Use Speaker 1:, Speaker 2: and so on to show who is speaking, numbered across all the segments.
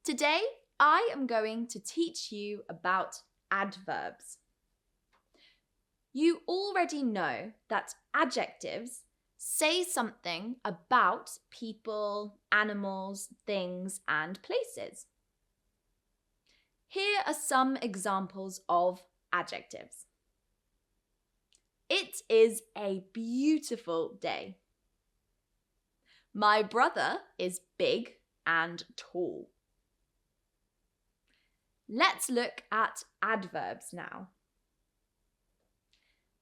Speaker 1: Today, I am going to teach you about adverbs. You already know that adjectives say something about people, animals, things, and places. Here are some examples of adjectives. It is a beautiful day. My brother is big and tall. Let's look at adverbs now.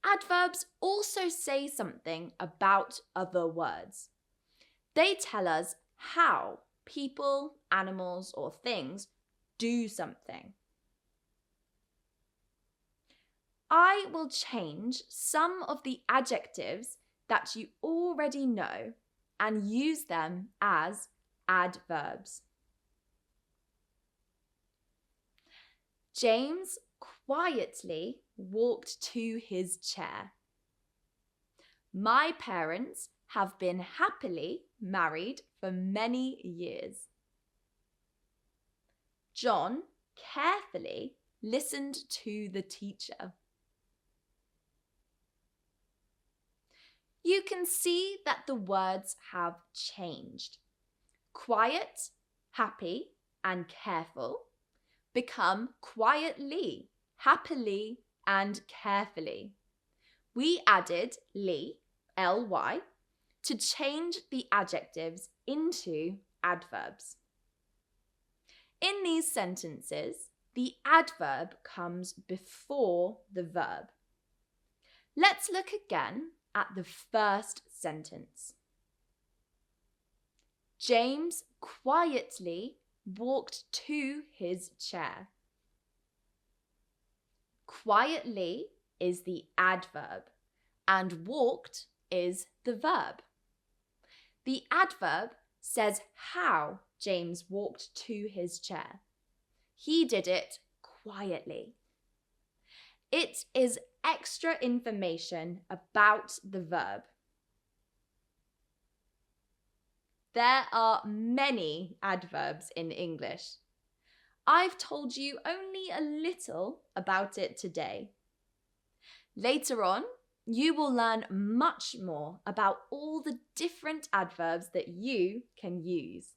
Speaker 1: Adverbs also say something about other words. They tell us how people, animals, or things do something. I will change some of the adjectives that you already know and use them as adverbs. James quietly walked to his chair. My parents have been happily married for many years. John carefully listened to the teacher. You can see that the words have changed. Quiet, happy, and careful become quietly, happily, and carefully. We added ly, ly, to change the adjectives into adverbs. In these sentences, the adverb comes before the verb. Let's look again at the first sentence. James quietly walked to his chair. Quietly is the adverb and walked is the verb. The adverb says how James walked to his chair. He did it quietly. It is extra information about the verb. There are many adverbs in English. I've told you only a little about it today. Later on, you will learn much more about all the different adverbs that you can use.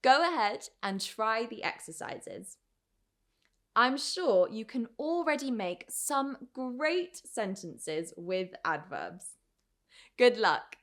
Speaker 1: Go ahead and try the exercises. I'm sure you can already make some great sentences with adverbs. Good luck!